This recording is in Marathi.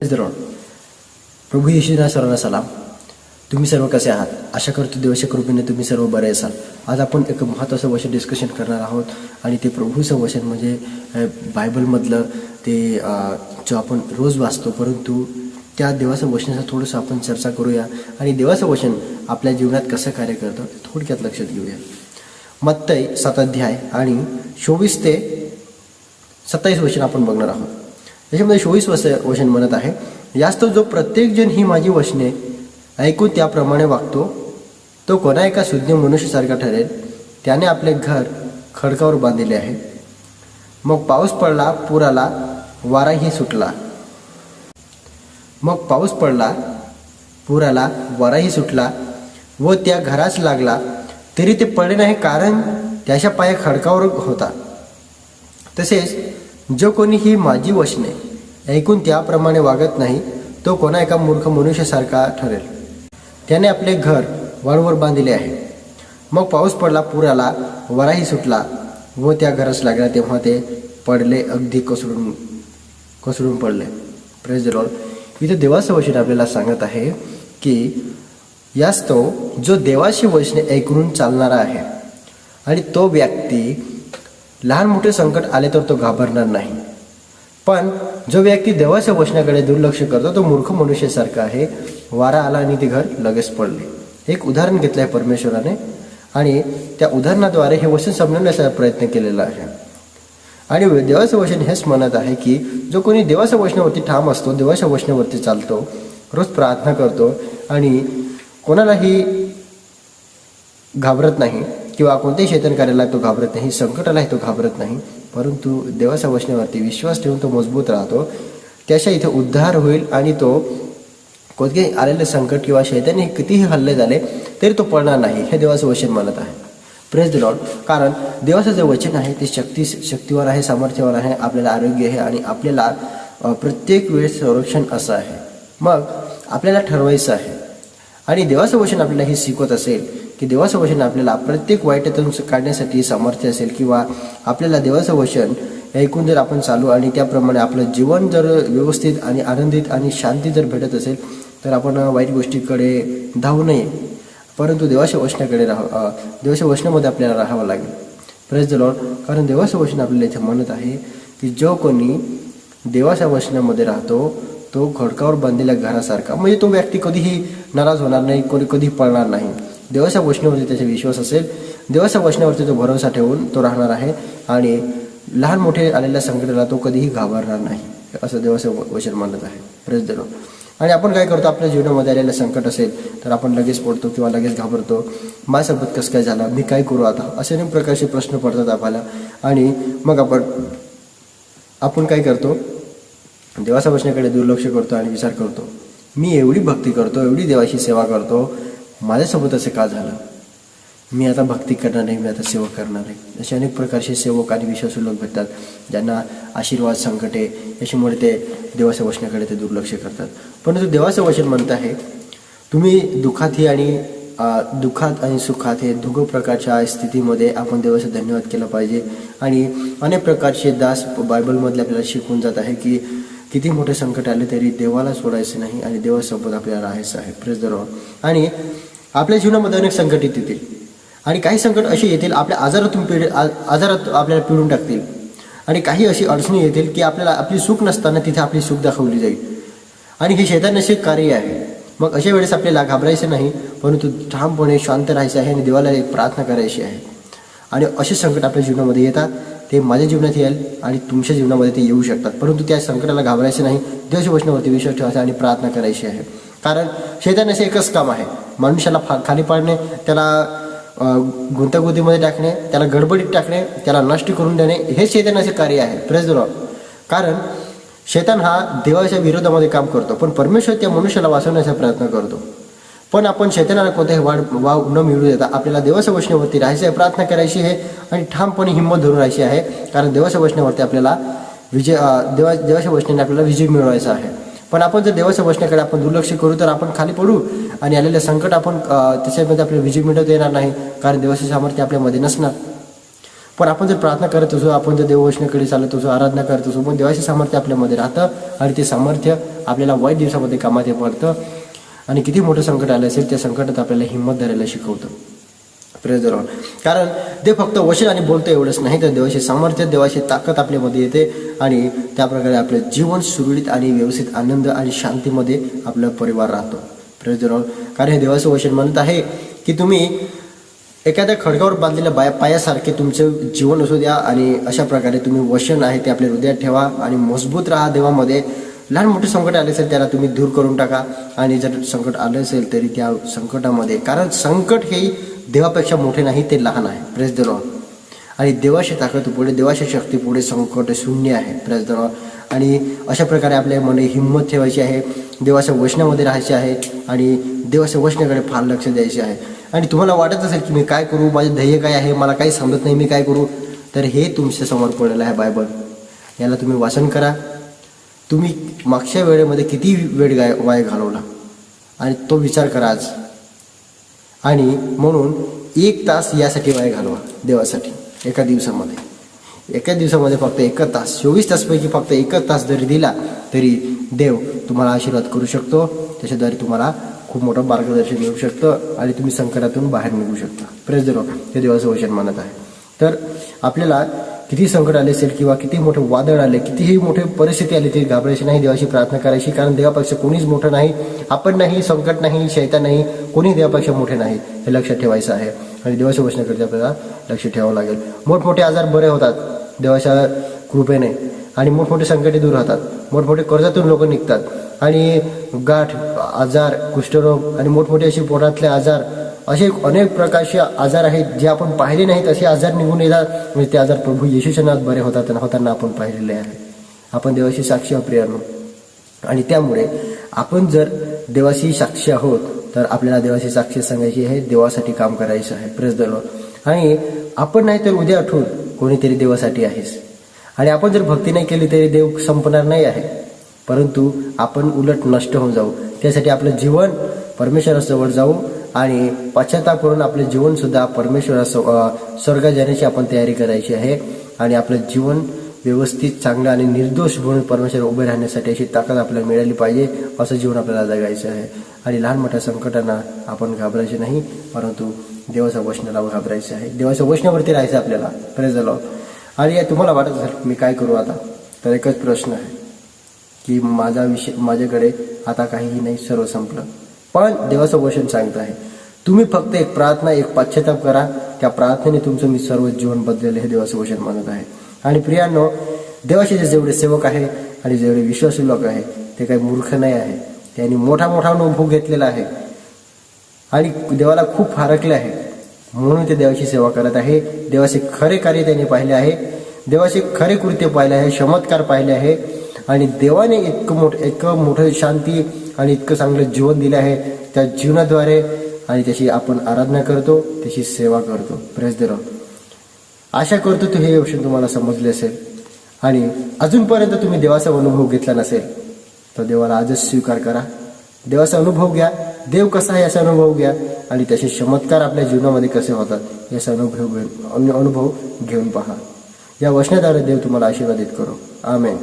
प्रभू येशूंना सर्वांना सलाम. तुम्ही सर्व कसे आहात? आशा करतो देवाच्या कृपेने तुम्ही सर्व बरे असाल. आज आपण एक महत्त्वाचं वचन डिस्कशन करणार आहोत आणि ते प्रभूचं वचन म्हणजे बायबलमधलं ते जो आपण रोज वाचतो, परंतु त्या देवाचं वचनाचं थोडंसं आपण चर्चा करूया आणि देवाचं वचन आपल्या जीवनात कसं कार्य करतं थोडक्यात लक्षात घेऊया. मत्तई 7 अध्याय आणि 24 ते 27 वचन आपण बघणार आहोत. त्याच्यामध्ये 24 वचन म्हणत आहे, यास्तव जो प्रत्येक जण ही माझी वचने ऐकून त्याप्रमाणे वागतो तो कोणा एका सुज्ञ मनुष्यासारखा ठरेल. त्याने आपले घर खडकावर बांधले आहे. मग पाऊस पडला, पूर आला, वाराही सुटला. मग पाऊस पडला, पूर आला, वाराही सुटला व त्या घरास लागला, तरी ते पडले नाही, कारण त्याच्या पाय खडकावर होता. तसेच जो कोणी ही माझी वचने ऐकून त्याप्रमाणे वागत नाही तो कोणा एका मूर्ख मनुष्यासारखा ठरेल. त्याने आपले घर वाळूवर बांधले आहे. मग पाऊस पडला, पूर आला, वाराही सुटला व त्या घरास लागला, तेव्हा ते पडले, अगदी कोसळून पडले. Praise the Lord. इथे देवाचं वचन आपल्याला सांगत आहे की यास्तव जो देवाची वचने ऐकून चालणारा आहे आणि तो व्यक्ती लहान मोठे संकट आले तर तो घाबरणार नाही. पण जो व्यक्ती देवाच्या वचनाकडे दुर्लक्ष करतो तो मूर्ख मनुष्यासारखा आहे. वारा आला आणि ते घर लगेच पडले. एक उदाहरण घेतलं आहे परमेश्वराने आणि त्या उदाहरणाद्वारे हे वचन समजण्याचा प्रयत्न केलेला आहे. आणि देवाचं वचन हेच म्हणत आहे की जो कोणी देवाच्या वचनावरती ठाम असतो, देवाच्या वचनावरती चालतो, रोज प्रार्थना करतो आणि कोणालाही घाबरत नाही किंवा कोणत्याही शैतान कार्याला तो घाबरत नाही, संकटालाही तो घाबरत नाही, परंतु देवाच्या वचनावरती विश्वास ठेवून तो मजबूत राहतो, त्याच्या इथे उद्धार होईल आणि तो कोणतेही आलेले संकट किंवा शैतानी कितीही हल्ले झाले तरी तो पडणार नाही. हे देवाचं वचन म्हणत आहे. Praise the Lord. कारण देवाचं जे वचन आहे ते शक्तिवान आहे, सामर्थ्यवान आहे, आपल्याला आरोग्य आहे आणि आपल्याला प्रत्येक वेळेस संरक्षण असं आहे. मग आपल्याला ठरवायचं आहे आणि देवाचं वचन आपल्याला हे शिकवत असेल की देवाचं वचन आपल्याला प्रत्येक वाईटातून काढण्यासाठी सामर्थ्य असेल किंवा आपल्याला देवाचं वचन ऐकून जर आपण चालू आणि त्याप्रमाणे आपलं जीवन जर व्यवस्थित आणि आनंदित आणि शांती जर भेटत असेल तर आपण वाईट गोष्टीकडे धावू नये, परंतु देवाच्या वचनाकडे देवाच्या वचनामध्ये आपल्याला राहावं लागेल. Praise the Lord. कारण देवाचं वचन आपल्याला इथे म्हणत आहे की जो कोणी देवाच्या वचनामध्ये राहतो तो खडकावर बांधलेल्या घरासारखा, म्हणजे तो व्यक्ती कधीही नाराज होणार नाही, कधी पळणार नाही. देवाच्या वचनावरती त्याचा विश्वास असेल, देवाच्या वचनावरती तो भरोसा ठेवून तो राहणार आहे आणि लहान मोठे आलेल्या संकटाला तो कधीही घाबरणार नाही, असं देवाचं वचन मानत आहे. Praise the Lord. आणि आपण काय करतो, आपल्या जीवनामध्ये आलेलं संकट असेल तर आपण लगेच पडतो किंवा लगेच घाबरतो. माझ्यासोबत कसं काय झालं, मी काय करू आता, असे अनेक प्रकारचे प्रश्न पडतात आपल्याला. आणि मग आपण काय करतो, देवाच्या वचनाकडे दुर्लक्ष करतो आणि विचार करतो, मी एवढी भक्ती करतो, एवढी देवाची सेवा करतो, माझ्यासोबत असं का झालं, मी आता भक्ती करणार नाही, मी आता सेवा करणार नाही. असे अनेक प्रकारचे सेवक आणि विश्वासू लोक भेटतात ज्यांना आशीर्वाद संकटे याच्यामुळे ते देवाच्या वचनाकडे ते दुर्लक्ष करतात. परंतु देवाचं वचन म्हणत आहे तुम्ही दुःखात आणि सुखात हे दोघं प्रकारच्या स्थितीमध्ये आपण देवाचं धन्यवाद केला पाहिजे. आणि अनेक प्रकारचे दास बायबलमधले आपल्याला शिकवून जात आहे की किती मोठे संकट आले तरी देवाला सोडायचे नाही आणि देवासोबत आपल्याला राहायचं आहे. Praise the Lord. आणि आपल्या जीवनामध्ये अनेक संकट येतील आणि काही संकट असे येतील आपल्या आजारात आपल्याला पिळून टाकतील आणि काही अशी अडचणी येतील की आपल्याला आपली सुख नसताना तिथे आपली सुख दाखवली जाईल आणि हे शैतानाचे कार्य आहे. मग अशा वेळेस आपल्याला घाबरायचं नाही, परंतु ठामपणे शांत राहायचं आहे आणि देवाला एक प्रार्थना करायची आहे. आणि असे संकट आपल्या जीवनामध्ये येतात, ते माझ्या जीवनात येईल आणि तुमच्या जीवनामध्ये ते येऊ शकतात, परंतु त्या संकटाला घाबरायचं नाही, देवाच्या वचनावरती विश्वास ठेवायचा आणि प्रार्थना करायची आहे. कारण शैतानाचे एकच काम आहे, मनुष्याला खाली पाडणे, त्याला गुंतागुंतीमध्ये टाकणे, त्याला गडबडीत टाकणे, त्याला नष्ट करून देणे, हे शैतानाचे कार्य आहे. Praise the Lord. कारण शैतान हा देवाच्या विरोधामध्ये काम करतो, पण परमेश्वर त्या मनुष्याला वाचवण्याचा प्रयत्न करतो. पण आपण शैतानाला कोणत्याही वाव न मिळू देता आपल्याला देवाच्या वचनावरती राहायचं आहे, प्रार्थना करायची आहे आणि ठामपणे हिंमत धरून राहायची आहे. कारण देवाच्या वचनावरती आपल्याला देवाच्या वचनाने आपल्याला विजय मिळवायचा आहे. पण आपण जर देवाच्या वचनाकडे आपण दुर्लक्ष करू तर आपण खाली पडू आणि आलेले संकट आपण त्याच्यामध्ये आपल्याला विजय मिळवता येणार नाही, कारण देवाचे सामर्थ्य आपल्यामध्ये नसणार. पण आपण जर प्रार्थना करत असो, आपण जर देववचनाकडे चालत असो, आराधना करत असो, पण देवाचे सामर्थ्य आपल्यामध्ये राहतं आणि ते सामर्थ्य आपल्याला वाईट दिवसामध्ये कामात पडतं. आणि किती मोठं संकट आलं असेल त्या संकटात आपल्याला हिंमत धरायला शिकवतं. Praise the Lord. कारण ते फक्त वचन आणि बोलतं एवढंच नाही, तर देवाचे सामर्थ्य, देवाची ताकद आपल्यामध्ये येते आणि त्याप्रकारे आपलं जीवन सुरळीत आणि व्यवस्थित आनंद आणि शांतीमध्ये आपला परिवार राहतो. Praise the Lord. कारण हे देवाचं वचन म्हणत आहे की तुम्ही एखाद्या खडकावर बांधलेल्या पायासारखे तुमचं जीवन असू द्या आणि अशा प्रकारे तुम्ही वचन आहे ते आपल्या हृदयात ठेवा आणि मजबूत राहा देवामध्ये. लहान मोठे संकट आले असेल त्याला तुम्ही दूर करून टाका आणि जर संकट आलं असेल तरी त्या संकटामध्ये, कारण संकट हे देवापेक्षा मोठे नाही, ते लहान आहे. Praise the Lord. आणि देवाची ताकद पुढे, देवाची शक्ती पुढे संकट शून्य आहे. Praise the Lord. आणि अशा प्रकारे आपल्या मनात हिंमत ठेवायची आहे, देवाच्या वचनामध्ये राहायचे आहे आणि देवाच्या वचनाकडे फार लक्ष द्यायचे आहे. आणि तुम्हाला वाटत असेल की मी काय करू, माझे ध्येय काय आहे, मला काही समजत नाही, मी काय करू, तर हे तुमच्या समोर पडलेलं आहे बायबल. याला तुम्ही वाचन करा. तुम्ही मागच्या वेळेमध्ये किती वेळ वाया घालवला आणि तो विचार करा आज. आणि म्हणून 1 तास यासाठी वाया घालवा देवासाठी एका दिवसामध्ये फक्त 1 तास, 24 तासपैकी फक्त 1 तास जरी दिला तरी देव तुम्हाला आशीर्वाद करू शकतो. त्याच्याद्वारे तुम्हाला खूप मोठं मार्गदर्शन मिळू शकतं आणि तुम्ही संकटातून बाहेर निघू शकता. Praise the Lord. हे देवाचं वचन म्हणत आहे. तर आपल्याला किती संकट आले असेल किंवा किती मोठं वादळ आले, कितीही मोठी परिस्थिती आली तरी घाबरायची नाही, देवाची प्रार्थना करायची. कारण देवापेक्षा कोणीच मोठं नाही, आपण नाही, संकट नाही, शैतान नाही, कोणी देवापेक्षा मोठे नाही, हे लक्षात ठेवायचं आहे. आणि देवाच्या वचनाकडे आपल्याला लक्ष ठेवावं लागेल. मोठमोठे आजार बरे होतात देवाच्या कृपेने आणि मोठमोठे संकटे दूर होतात. मोठमोठे कर्जातून लोक निघतात आणि गाठ आजार, कुष्ठरोग आणि मोठमोठे असे पोटातले आजार, असे अनेक प्रकारचे आजार आहेत जे आपण पाहिले नाहीत, असे आजार निघून येतात. म्हणजे ते आजार प्रभू येशूच्या नावात बरे होताना आपण पाहिलेले आहे. आपण देवाची साक्षी आहोत प्रियांनो. आणि त्यामुळे आपण जर देवाची साक्षी आहोत तर आपल्याला देवाची साक्षी सांगायची आहे, देवासाठी काम करायचं आहे. Praise the Lord. आणि आपण नाही तर उद्या आठवून कोणीतरी देवासाठी आहेस. आणि आपण जर भक्ती नाही केली तरी देव संपणार नाही आहे, परंतु आपण उलट नष्ट होऊन जाऊ. त्यासाठी आपलं जीवन परमेश्वराजवळ जाऊ आणि पश्चाताप करून आपले जीवन सुद्धा स्वर्गात जाण्याची आपण तयारी करायची आहे. आणि आपलं जीवन व्यवस्थित, चांगलं आणि निर्दोष म्हणून परमेश्वर उभे राहण्यासाठी अशी ताकद आपल्याला मिळाली पाहिजे. असं जीवन आपल्याला जगायचं आहे. आणि लहान मोठ्या संकटांना आपण घाबरायचे नाही, परंतु देवाच्या वचनाला घाबरायचं आहे. देवाच्या वचनावरती राहायचं आपल्याला. Praise the Lord. आणि तुम्हाला वाटत असेल मी काय करू आता, तर एकच प्रश्न आहे की माझ्याकडे आता काहीही नाही, सर्व संपलं. पण देवाचं वचन सांगत आहे तुम्ही फक्त एक प्रार्थना, एक पश्चाताप करा, त्या प्रार्थनेने तुमचं मी सर्व जीवन बदलेलं हे देवाचं वचन म्हणत आहे. आणि प्रियांनो, देवाचे जेवढे सेवक आहे आणि जेवढे विश्वासू लोक आहे ते काही मूर्ख नाही आहे. त्यांनी मोठा अनुभव घेतलेला आहे आणि देवाला खूप फारकले आहे, म्हणून ते देवाची सेवा करत आहे. देवाचे खरे कार्य त्यांनी पाहिले आहे, देवाचे खरे कृत्य पाहिले आहे, चमत्कार पाहिले आहे. आणि देवाने इतकं मोठं शांती आणि इतकं चांगलं जीवन दिलं आहे, त्या जीवनाद्वारे आणि त्याची आपण आराधना करतो, त्याची सेवा करतो. Praise the Lord. आशा करतो तो हे वचन तुम्हाला समजले असेल. आणि अजूनपर्यंत तुम्ही देवाचा अनुभव घेतला नसेल तर देवाला आजच स्वीकार करा, देवाचा अनुभव घ्या. देव कसा आहे याचा अनुभव घ्या आणि त्याचे चमत्कार आपल्या जीवनामध्ये कसे होतात याचा अनुभव घेऊन पहा. या वचनाद्वारे देव तुम्हाला आशीर्वादित करो. आमेन.